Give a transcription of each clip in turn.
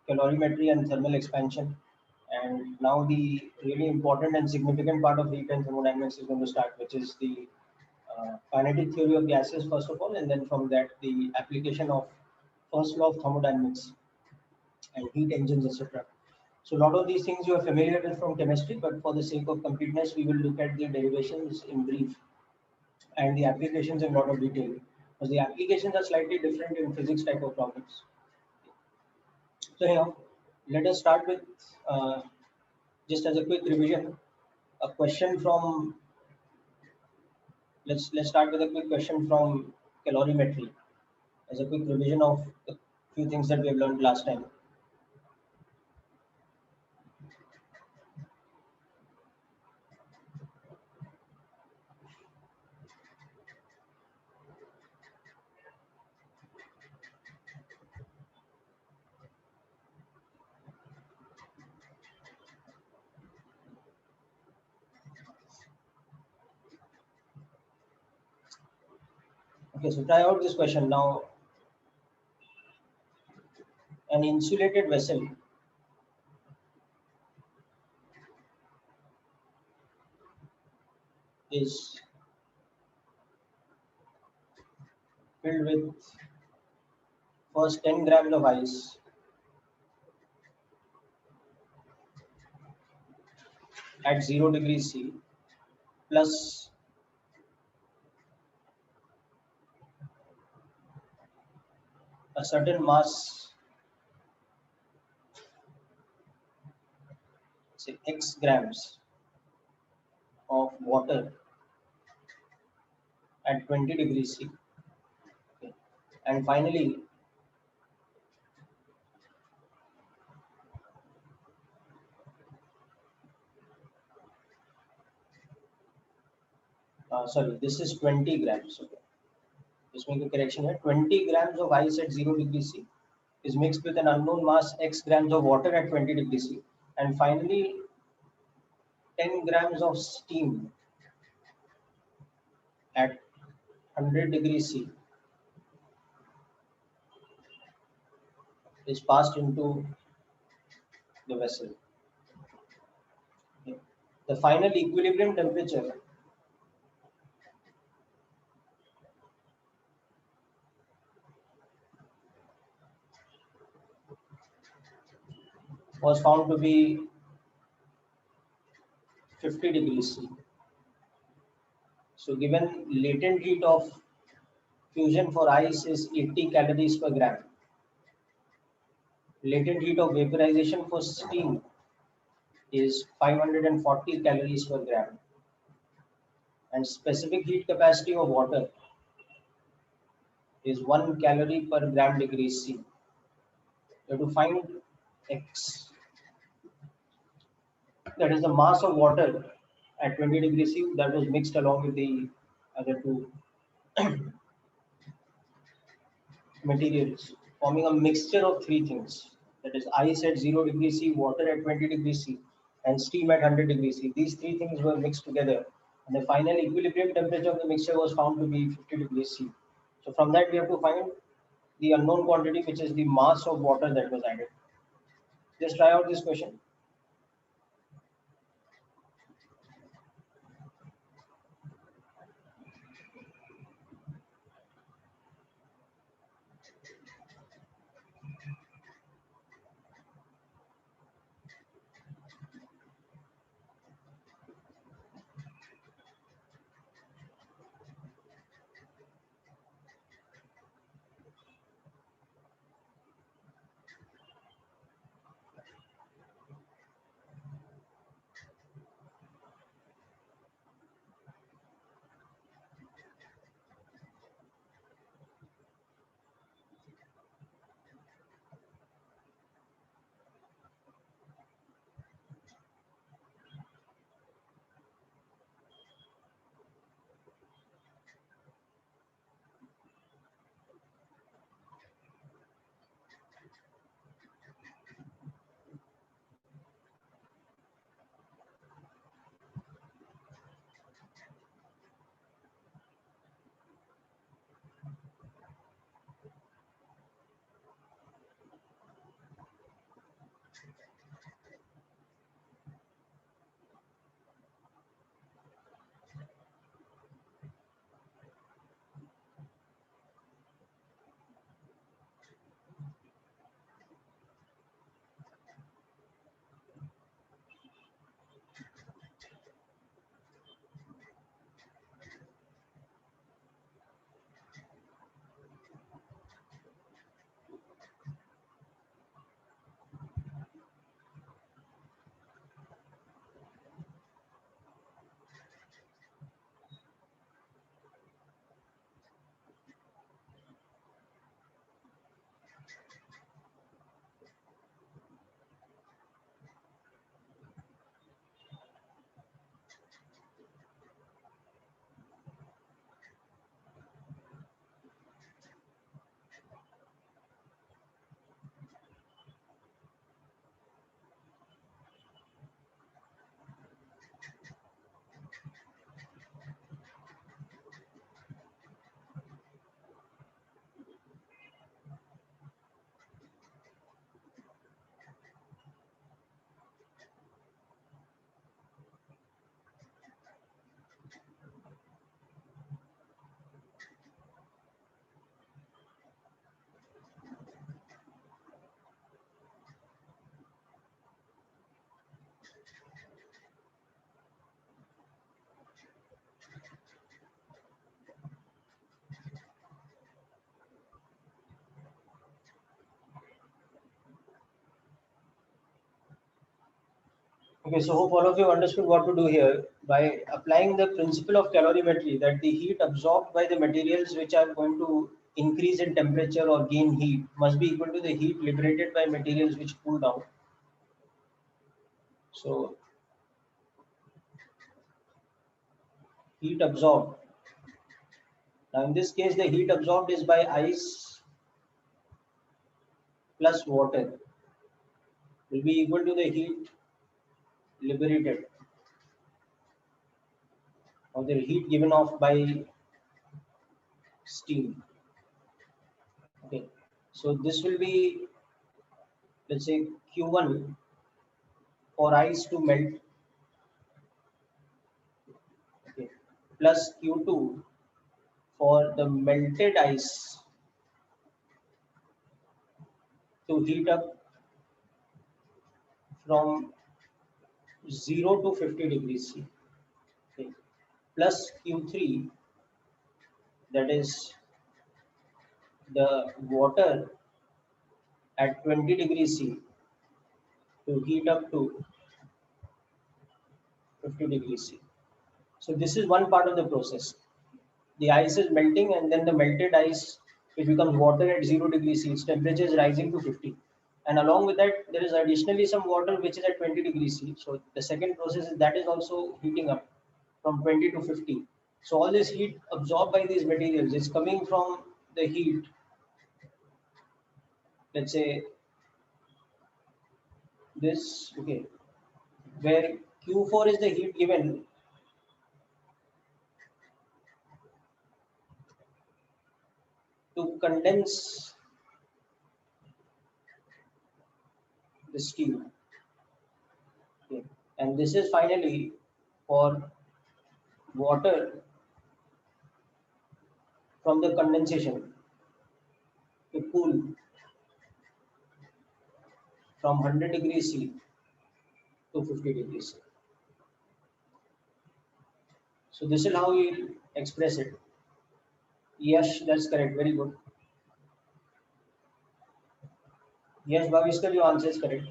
calorimetry and thermal expansion. And now the really important and significant part of heat and thermodynamics is going to start, which is the kinetic theory of gases first of all, and then from that the application of first law of thermodynamics and heat engines, etc. So a lot of these things you are familiar with from chemistry, but for the sake of completeness, we will look at the derivations in brief and the applications in a lot of detail. Because the applications are slightly different in physics type of problems. So here, let us start with just as a quick revision, a question from let's start with a quick question from calorimetry as a quick revision of the few things that we have learned last time. Okay, so try out this question now. An insulated vessel is filled with first 10 grams of ice at 0 degrees C plus a certain mass, say x grams of water at 20 degrees C. Okay. And finally, sorry, this is 20 grams. Okay. Just make a correction here. 20 grams of ice at 0 degrees C is mixed with an unknown mass x grams of water at 20 degrees C. And finally, 10 grams of steam at 100 degrees C is passed into the vessel. Okay. The final equilibrium temperature was found to be 50 degrees C. So given latent heat of fusion for ice is 80 calories per gram. Latent heat of vaporization for steam is 540 calories per gram. And specific heat capacity of water is 1 calorie per gram degrees C. You have to find X. That is the mass of water at 20 degrees C that was mixed along with the other two materials, forming a mixture of three things. That is ice at 0 degrees C, water at 20 degrees C, and steam at 100 degrees C. These three things were mixed together, and the final equilibrium temperature of the mixture was found to be 50 degrees C. So from that we have to find the unknown quantity, which is the mass of water that was added. Just try out this question. Okay, so hope all of you understood what to do here by applying the principle of calorimetry, that the heat absorbed by the materials which are going to increase in temperature or gain heat must be equal to the heat liberated by materials which cool down. So heat absorbed. Now in this case, the heat absorbed is by ice plus water will be equal to the heat liberated or the heat given off by steam. Okay, so this will be, let's say, Q1 for ice to melt, okay, plus Q2 for the melted ice to heat up from 0 to 50 degrees C. Okay, plus Q3, that is the water at 20 degrees C to heat up to 50 degrees C. So this is one part of the process. The ice is melting, and then the melted ice, it becomes water at 0 degrees C. Its temperature is rising to 50. And along with that, there is additionally some water which is at 20 degrees C. So the second process is that is also heating up from 20 to 50. So all this heat absorbed by these materials is coming from the heat, let's say this, okay, where Q4 is the heat given to condense the steel. Okay. And this is finally for water from the condensation to cool from 100 degrees C to 50 degrees C. So this is how we express it. Yes, that's correct. Very good. Yes, Bhaviskar, your answer is correct.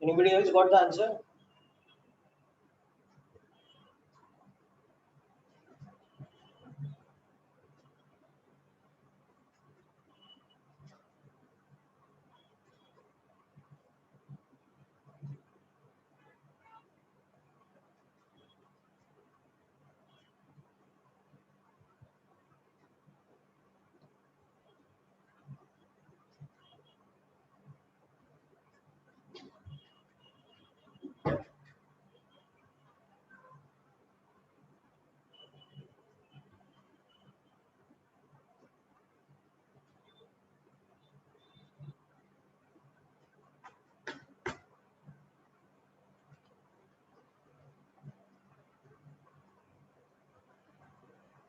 Anybody else got the answer?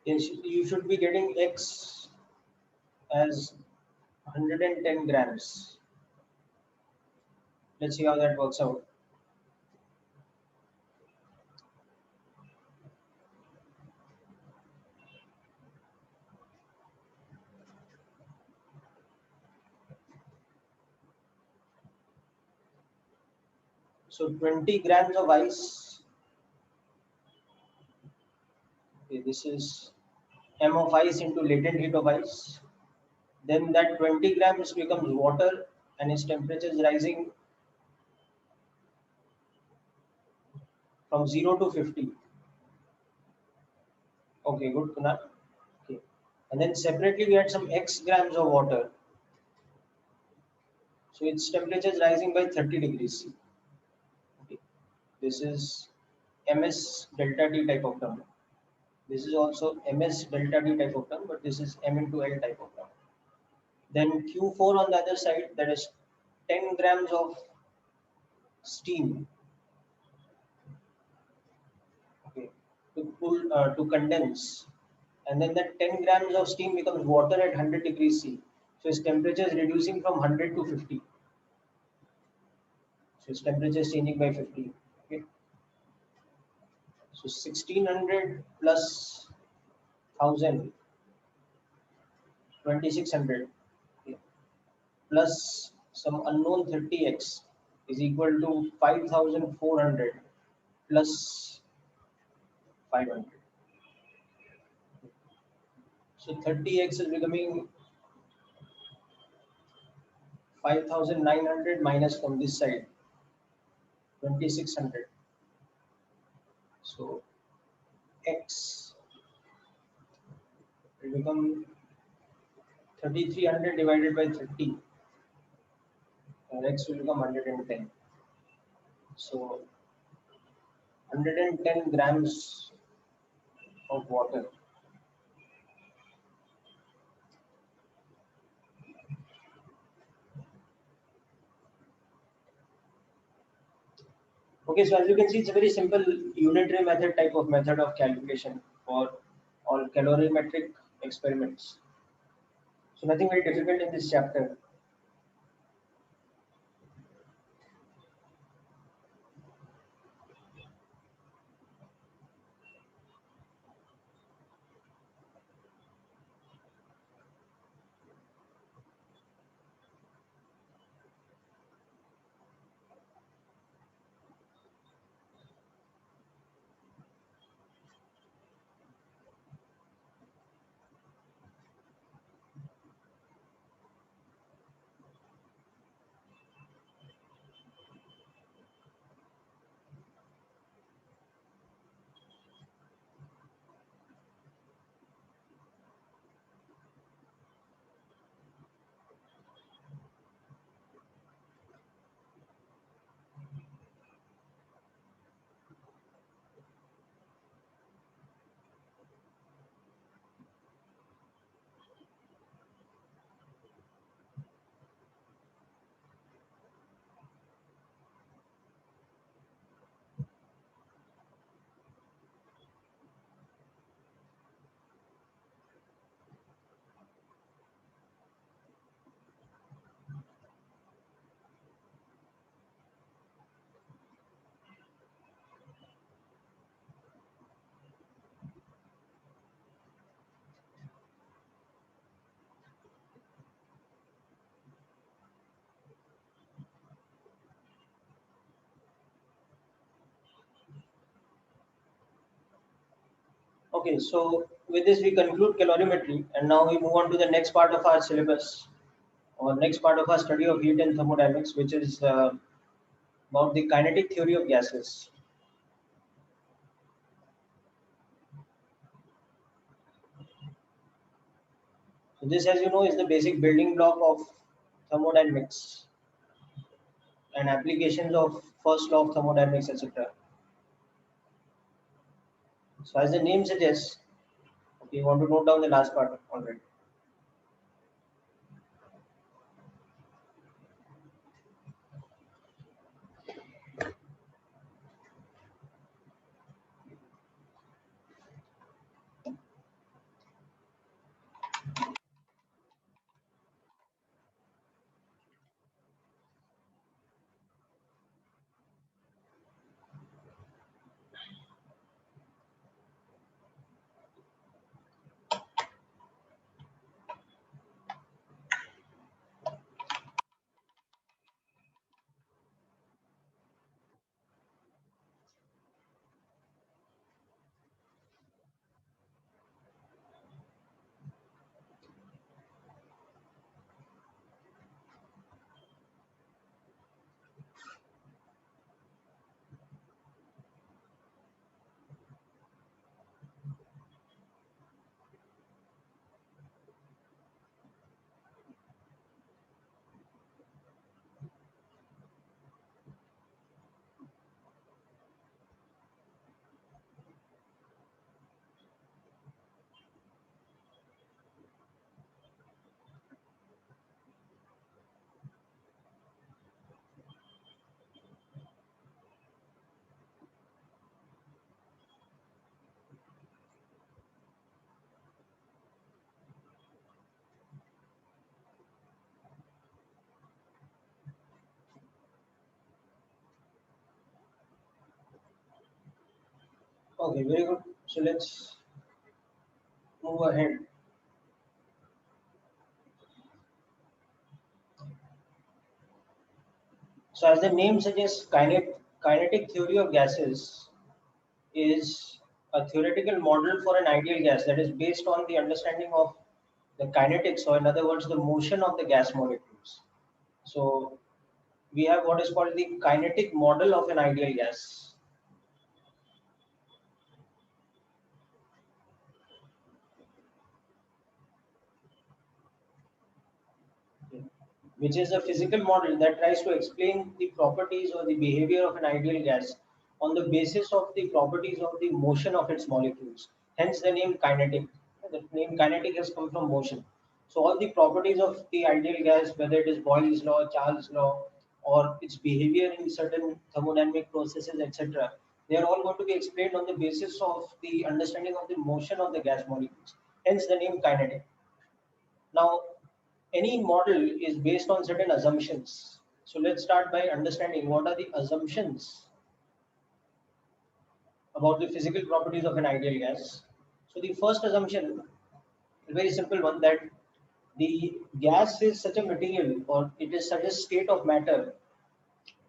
You should be getting X as 110 grams. Let's see how that works out. So 20 grams of ice. Okay, this is M of ice into latent heat of ice. Then that 20 grams becomes water and its temperature is rising from 0 to 50. Okay, good, Kunal. Okay. And then separately we had some X grams of water. So its temperature is rising by 30 degrees C. Okay. This is MS delta T type of term. This is also MS delta T type of term, but this is M into L type of term. Then Q4 on the other side, that is 10 grams of steam, okay, to condense, and then that 10 grams of steam becomes water at 100 degrees C. So its temperature is reducing from 100 to 50. So its temperature is changing by 50. Okay. So 1600 plus 1000, 2600, okay, plus some unknown 30x is equal to 5400 plus 500. So 30x is becoming 5900 minus from this side 2600. So x will become 3300 divided by 30, and x will become 110. So 110 grams of water. Okay, so as you can see, it's a very simple unitary method type of method of calculation for all calorimetric experiments. So nothing very difficult in this chapter. Okay, so with this we conclude calorimetry, and now we move on to the next part of our syllabus, or next part of our study of heat and thermodynamics, which is about the kinetic theory of gases. So this, as you know, is the basic building block of thermodynamics and applications of first law of thermodynamics, etc. So as the name suggests, okay, you want to note down the last part already. Okay, very good. So let's move ahead. So as the name suggests, kinetic theory of gases is a theoretical model for an ideal gas that is based on the understanding of the kinetics, or in other words, the motion of the gas molecules. So we have what is called the kinetic model of an ideal gas, which is a physical model that tries to explain the properties or the behavior of an ideal gas on the basis of the properties of the motion of its molecules. Hence the name kinetic. The name kinetic has come from motion. So all the properties of the ideal gas, whether it is Boyle's law, Charles' law, or its behavior in certain thermodynamic processes, etc., they are all going to be explained on the basis of the understanding of the motion of the gas molecules. Hence the name kinetic. Now, any model is based on certain assumptions. So let's start by understanding what are the assumptions about the physical properties of an ideal gas. So the first assumption, a very simple one, that the gas is such a material, or it is such a state of matter,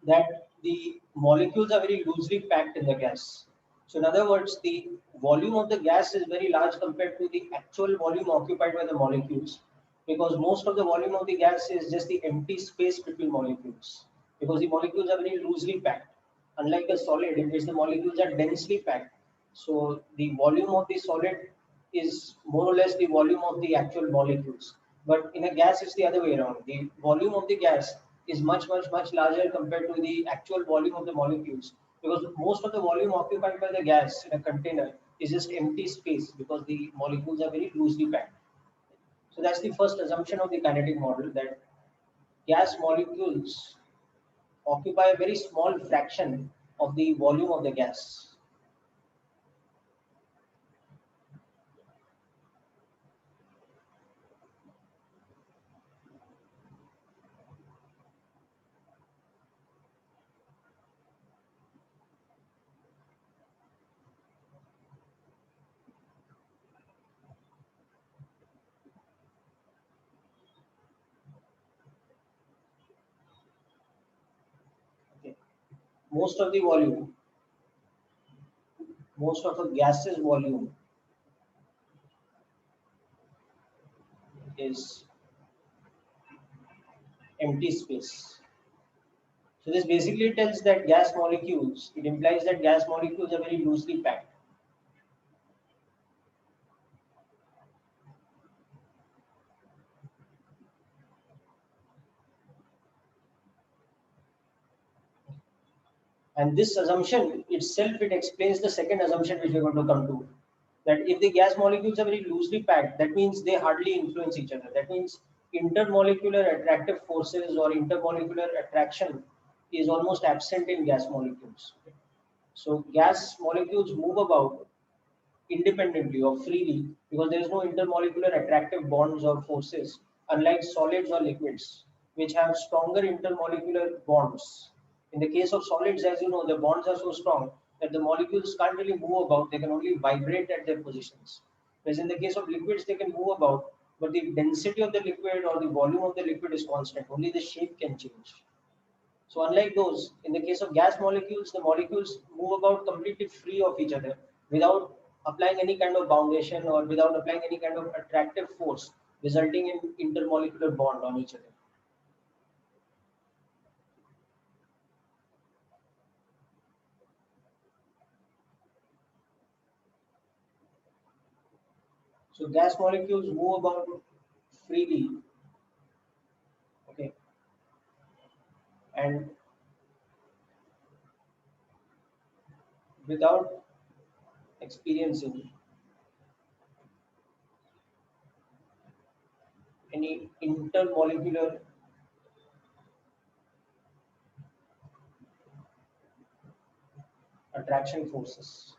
that the molecules are very loosely packed in the gas. So in other words, the volume of the gas is very large compared to the actual volume occupied by the molecules, because most of the volume of the gas is just the empty space between molecules, because the molecules are very loosely packed. Unlike a solid in which the molecules are densely packed. So the volume of the solid is more or less the volume of the actual molecules. But in a gas, it's the other way around. The volume of the gas is much, much, much larger compared to the actual volume of the molecules, because most of the volume occupied by the gas in a container is just empty space because the molecules are very loosely packed. So that's the first assumption of the kinetic model, that gas molecules occupy a very small fraction of the volume of the gas. Okay. Most of the volume, most of a gas's volume is empty space. So this basically tells that gas molecules, it implies that gas molecules are very loosely packed. And this assumption itself, it explains the second assumption which we're going to come to. That if the gas molecules are very loosely packed, that means they hardly influence each other. That means intermolecular attractive forces or intermolecular attraction is almost absent in gas molecules. So gas molecules move about independently or freely because there is no intermolecular attractive bonds or forces, unlike solids or liquids, which have stronger intermolecular bonds. In the case of solids, as you know, the bonds are so strong that the molecules can't really move about, they can only vibrate at their positions. Whereas in the case of liquids, they can move about, but the density of the liquid or the volume of the liquid is constant, only the shape can change. So unlike those, in the case of gas molecules, the molecules move about completely free of each other without applying any kind of foundation or without applying any kind of attractive force, resulting in intermolecular bond on each other. So gas molecules move about freely, okay, and without experiencing any intermolecular attraction forces.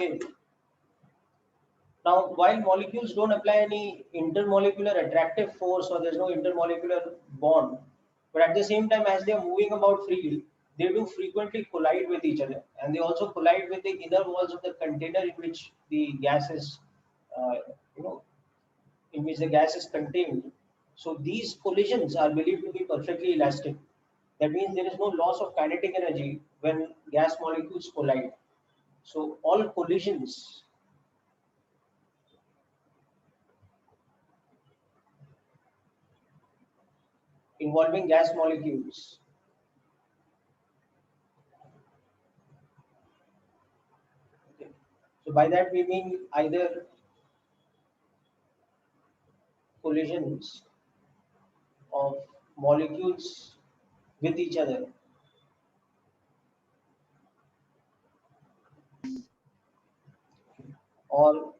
Okay. Now, while molecules don't apply any intermolecular attractive force or there's no intermolecular bond, but at the same time, as they are moving about freely, they do frequently collide with each other, and they also collide with the inner walls of the container in which the gas is, uh, you know, in which the gas is contained. So these collisions are believed to be perfectly elastic. That means there is no loss of kinetic energy when gas molecules collide. So all collisions involving gas molecules. Okay. So by that we mean either collisions of molecules with each other or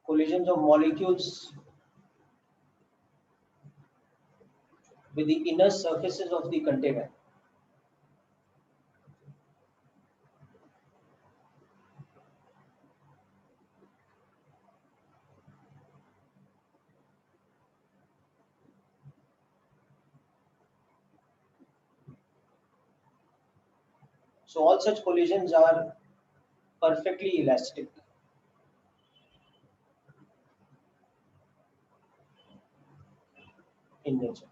collisions of molecules with the inner surfaces of the container. So all such collisions are perfectly elastic in nature.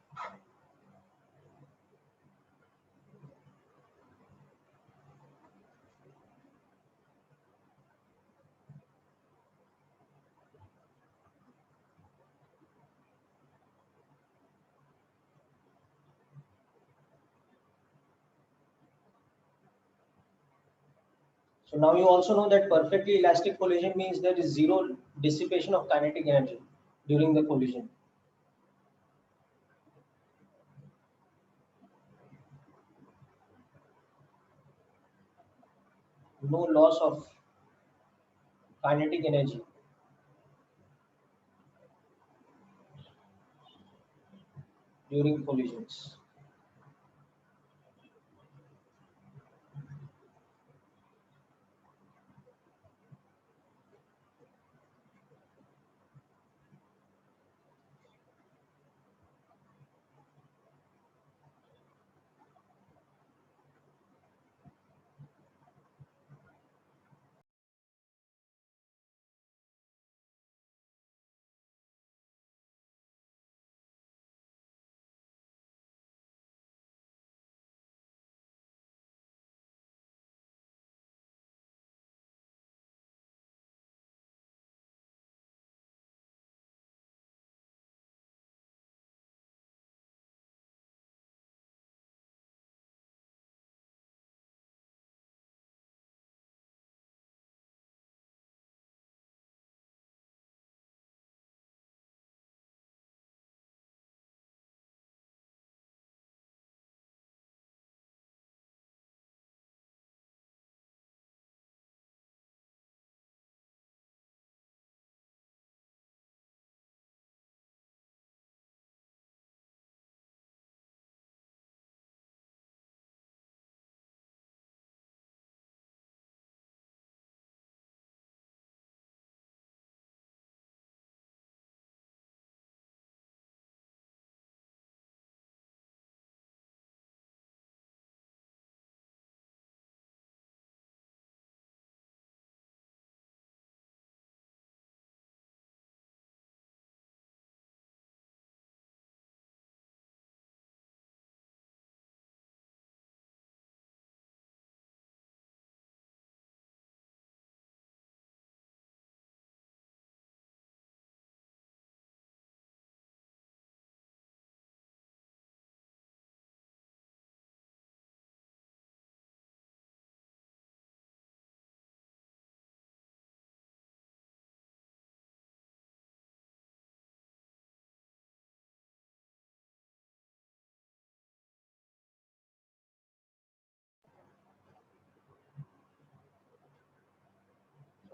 So now you also know that perfectly elastic collision means there is zero dissipation of kinetic energy during the collision. No loss of kinetic energy during collisions.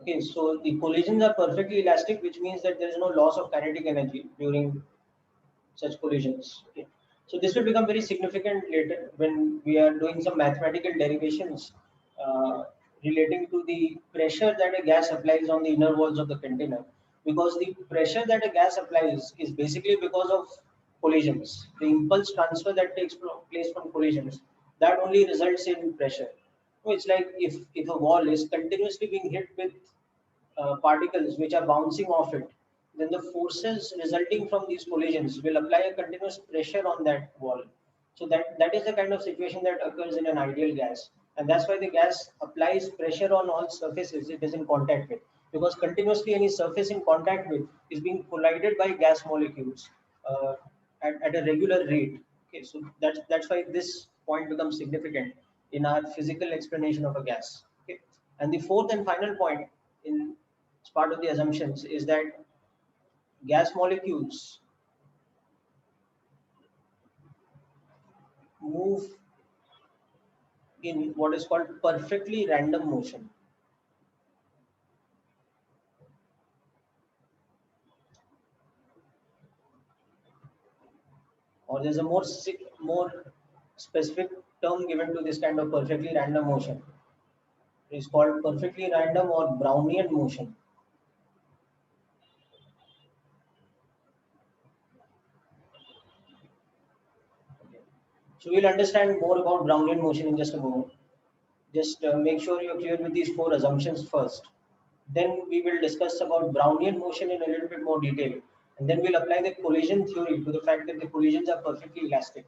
Okay, so the collisions are perfectly elastic, which means that there is no loss of kinetic energy during such collisions. Okay. So this will become very significant later when we are doing some mathematical derivations uh, relating to the pressure that a gas applies on the inner walls of the container, because the pressure that a gas applies is basically because of collisions. The impulse transfer that takes place from collisions, that only results in pressure. So it's like if a wall is continuously being hit with particles which are bouncing off it, then the forces resulting from these collisions will apply a continuous pressure on that wall. So that is the kind of situation that occurs in an ideal gas. And that's why the gas applies pressure on all surfaces it is in contact with. Because continuously any surface in contact with is being collided by gas molecules at a regular rate. Okay, so that's why this point becomes significant in our physical explanation of a gas. Okay. And the fourth and final point in as part of the assumptions is that gas molecules move in what is called perfectly random motion. Or there's a more specific term given to this kind of perfectly random motion. It's called perfectly random or Brownian motion. So we'll understand more about Brownian motion in just a moment. Just make sure you're clear with these four assumptions first. Then we will discuss about Brownian motion in a little bit more detail. And then we'll apply the collision theory to the fact that the collisions are perfectly elastic.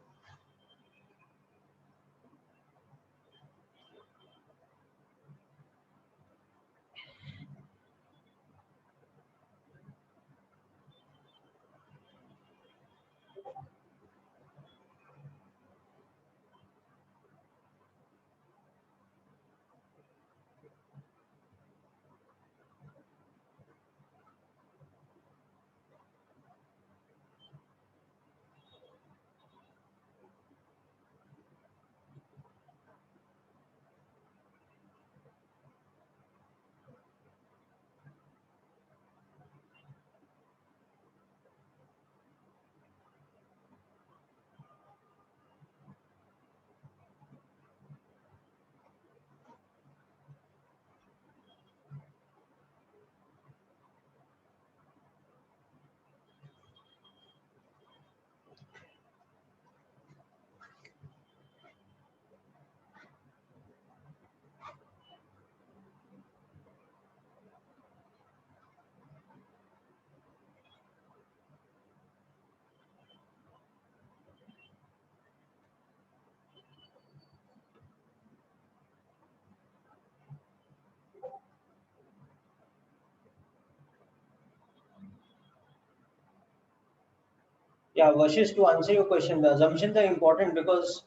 Yeah, Vashish, to answer your question, the assumptions are important because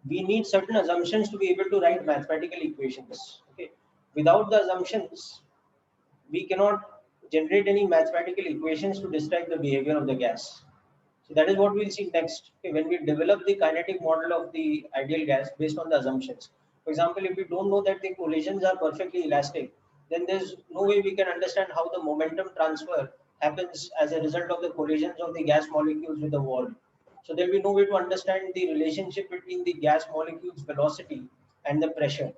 we need certain assumptions to be able to write mathematical equations. Okay. Without the assumptions, we cannot generate any mathematical equations to describe the behavior of the gas. So that is what we'll see next. Okay, when we develop the kinetic model of the ideal gas based on the assumptions. For example, if we don't know that the collisions are perfectly elastic, then there's no way we can understand how the momentum transfer happens as a result of the collisions of the gas molecules with the wall. So there will be no way to understand the relationship between the gas molecules velocity and the pressure.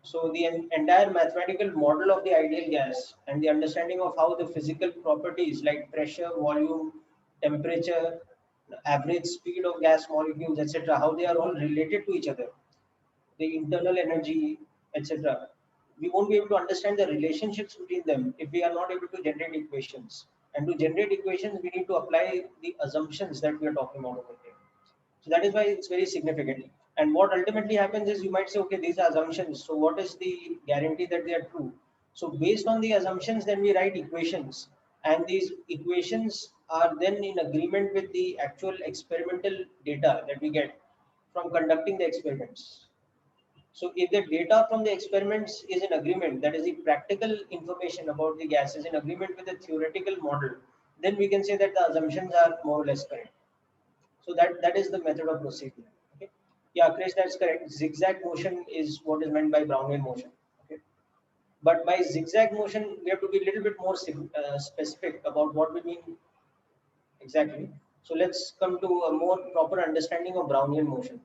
So the entire mathematical model of the ideal gas and the understanding of how the physical properties like pressure, volume, temperature, average speed of gas molecules, etc., how they are all related to each other, the internal energy, etc. We won't be able to understand the relationships between them if we are not able to generate equations. And to generate equations, we need to apply the assumptions that we are talking about over here. So that is why it's very significant. And what ultimately happens is you might say, okay, these are assumptions. So what is the guarantee that they are true? So based on the assumptions, then we write equations. And these equations are then in agreement with the actual experimental data that we get from conducting the experiments. So if the data from the experiments is in agreement, that is the practical information about the gas is in agreement with the theoretical model, then we can say that the assumptions are more or less correct. So that is the method of procedure. Okay. Yeah, Chris, that's correct. Zigzag motion is what is meant by Brownian motion. Okay. But by zigzag motion, we have to be a little bit more specific about what we mean exactly. So let's come to a more proper understanding of Brownian motion.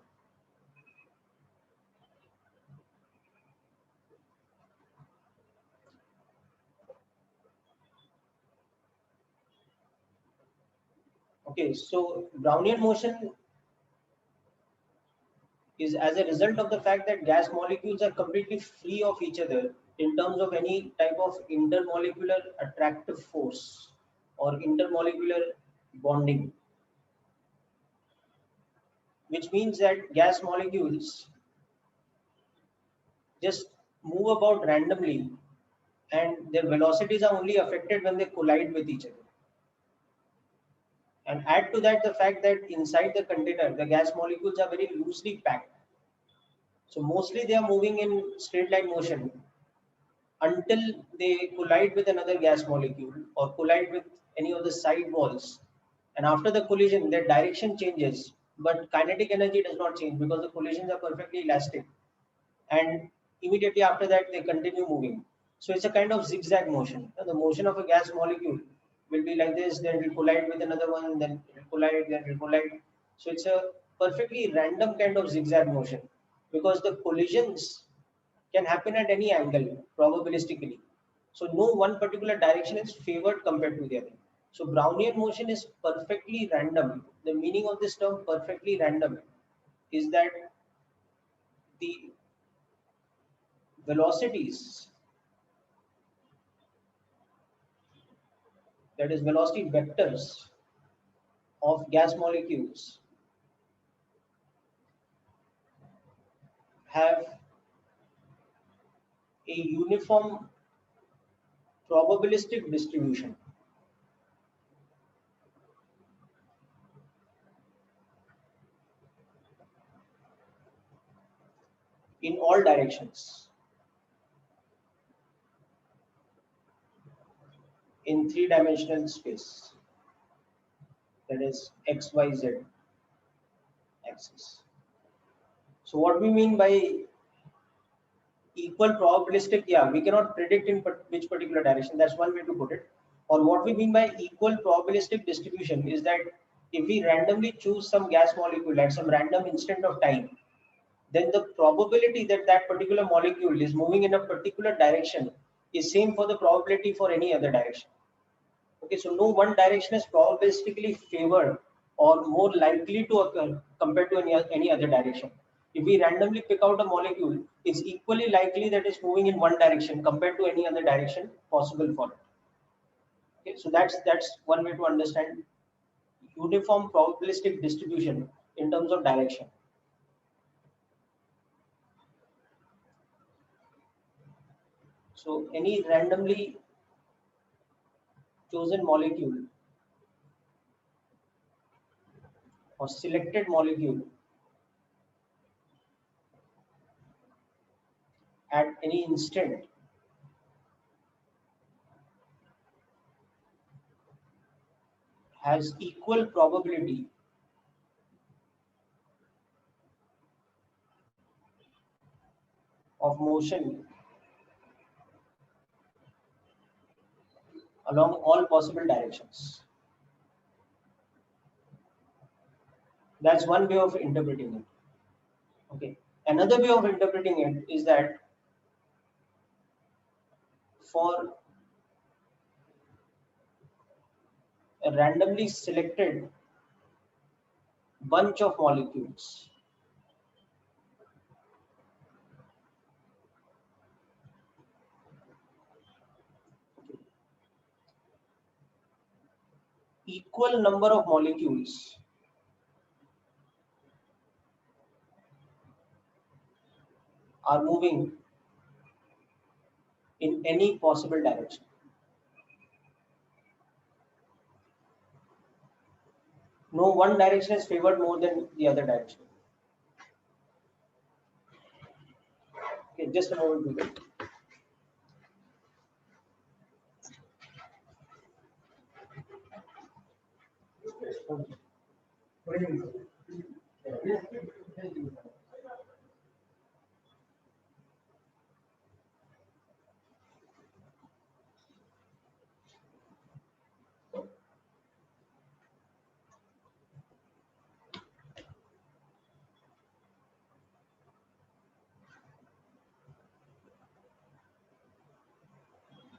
Okay, so Brownian motion is as a result of the fact that gas molecules are completely free of each other in terms of any type of intermolecular attractive force or intermolecular bonding, which means that gas molecules just move about randomly and their velocities are only affected when they collide with each other. And add to that the fact that inside the container, the gas molecules are very loosely packed. So mostly they are moving in straight line motion until they collide with another gas molecule or collide with any of the side walls. And after the collision, their direction changes, but kinetic energy does not change because the collisions are perfectly elastic. And immediately after that, they continue moving. So it's a kind of zigzag motion. The motion of a gas molecule will be like this, then it will collide with another one, then it will collide, then it will collide. So it's a perfectly random kind of zigzag motion because the collisions can happen at any angle probabilistically. So no one particular direction is favored compared to the other. So Brownian motion is perfectly random. The meaning of this term perfectly random is that the velocities, that is velocity vectors of gas molecules, have a uniform probabilistic distribution in all directions in three-dimensional space, that is XYZ axis. So what we mean by equal probabilistic, yeah, we cannot predict in which particular direction. That's one way to put it. Or what we mean by equal probabilistic distribution is that if we randomly choose some gas molecule at some random instant of time, then the probability that that particular molecule is moving in a particular direction is same for the probability for any other direction. Okay, so no one direction is probabilistically favored or more likely to occur compared to any other direction. If we randomly pick out a molecule, it's equally likely that it's moving in one direction compared to any other direction possible for it. Okay, so that's one way to understand uniform probabilistic distribution in terms of direction. So any randomly chosen molecule or selected molecule at any instant has equal probability of motion along all possible directions. That's one way of interpreting it. Okay. Another way of interpreting it is that for a randomly selected bunch of molecules, equal number of molecules are moving in any possible direction. No one direction is favored more than the other direction. Okay, just a moment.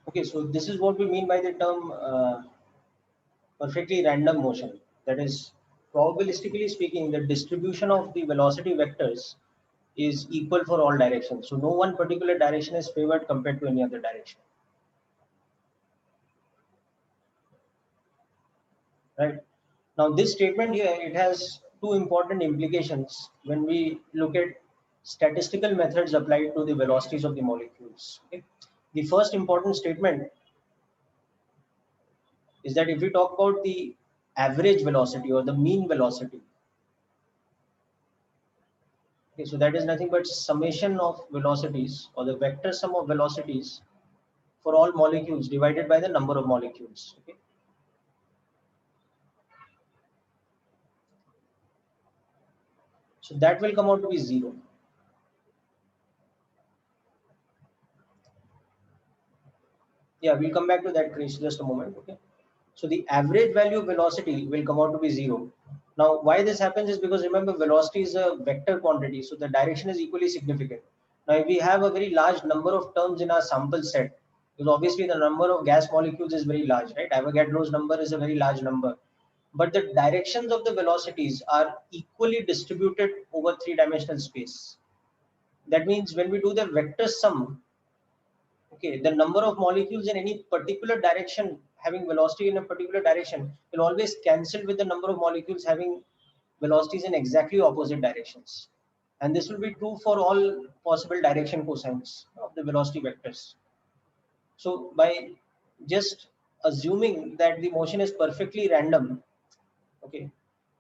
Okay, so this is what we mean by the term perfectly random motion. That is, probabilistically speaking, the distribution of the velocity vectors is equal for all directions. So no one particular direction is favored compared to any other direction. Right. Now this statement here, it has two important implications when we look at statistical methods applied to the velocities of the molecules. Okay. The first important statement is that if we talk about the average velocity or the mean velocity, okay, so that is nothing but summation of velocities or the vector sum of velocities for all molecules divided by the number of molecules. Okay. So that will come out to be 0. Yeah, we'll come back to that, Chris, just a moment. Okay. So the average value of velocity will come out to be 0. Now, why this happens is because remember, velocity is a vector quantity, so the direction is equally significant. Now, if we have a very large number of terms in our sample set, because obviously the number of gas molecules is very large, right? Avogadro's number is a very large number, but the directions of the velocities are equally distributed over three-dimensional space. That means when we do the vector sum, okay, the number of molecules in any particular direction having velocity in a particular direction will always cancel with the number of molecules having velocities in exactly opposite directions. And this will be true for all possible direction cosines of the velocity vectors. So by just assuming that the motion is perfectly random, okay,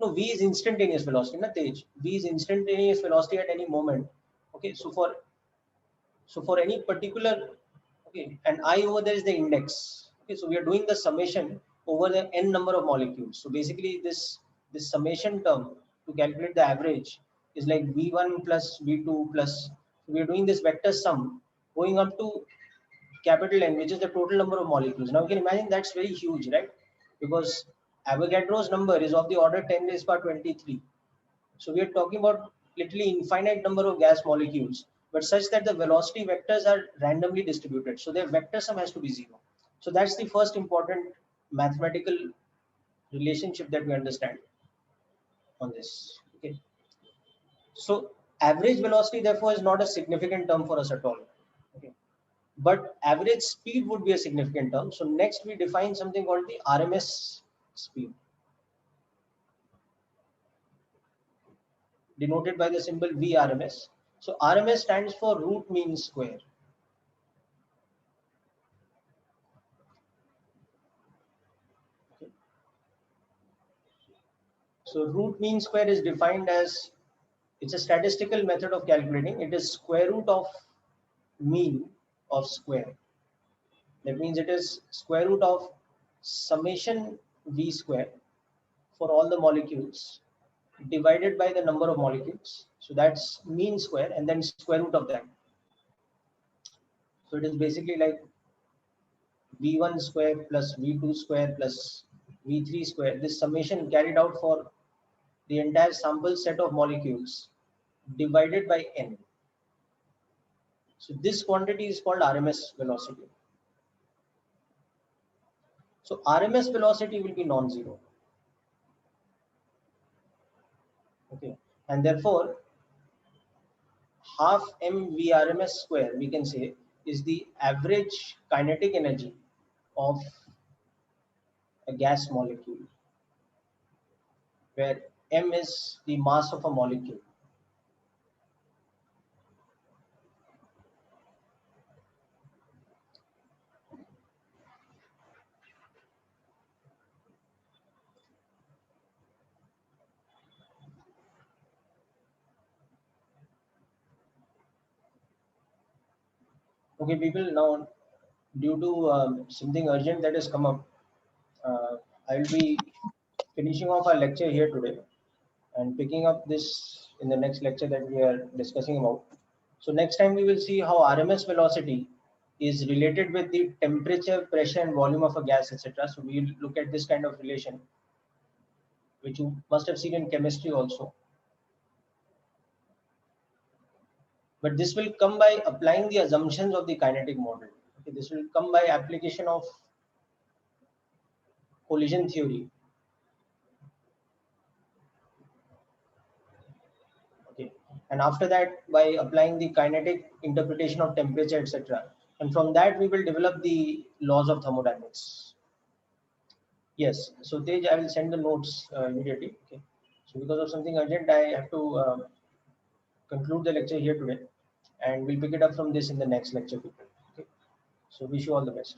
no, v is instantaneous velocity, not Tej. V is instantaneous velocity at any moment. Okay, so for any particular, okay, and I over there is the index. Okay, so we are doing the summation over the n number of molecules. So basically this summation term to calculate the average is like v1 plus v2 plus, we are doing this vector sum going up to capital N, which is the total number of molecules. Now you can imagine that's very huge, right? Because Avogadro's number is of the order 10 raised by 23. So we are talking about literally infinite number of gas molecules, but such that the velocity vectors are randomly distributed. So their vector sum has to be 0. So that's the first important mathematical relationship that we understand on this. Okay. So average velocity therefore is not a significant term for us at all. Okay. But average speed would be a significant term. So next we define something called the RMS speed, denoted by the symbol VRMS. So RMS stands for root mean square. Okay. So root mean square is defined as, it's a statistical method of calculating. It is square root of mean of square. That means it is square root of summation V square for all the molecules divided by the number of molecules. So that's mean square and then square root of that. So it is basically like V1 square plus V2 square plus V3 square. This summation carried out for the entire sample set of molecules divided by n. So this quantity is called RMS velocity. So RMS velocity will be non-zero. Okay, and therefore half mv RMS square we can say is the average kinetic energy of a gas molecule, where m is the mass of a molecule. Okay, people, now due to something urgent that has come up, I'll be finishing off our lecture here today and picking up this in the next lecture that we are discussing about. So next time we will see how RMS velocity is related with the temperature, pressure and volume of a gas, etc. So we will look at this kind of relation, which you must have seen in chemistry also. But this will come by applying the assumptions of the kinetic model. Okay, this will come by application of collision theory. And after that, by applying the kinetic interpretation of temperature, etc., and from that we will develop the laws of thermodynamics. Yes, so Tej, I will send the notes immediately. Okay. So because of something urgent, I have to conclude the lecture here today, and we'll pick it up from this in the next lecture. Okay. So wish you all the best.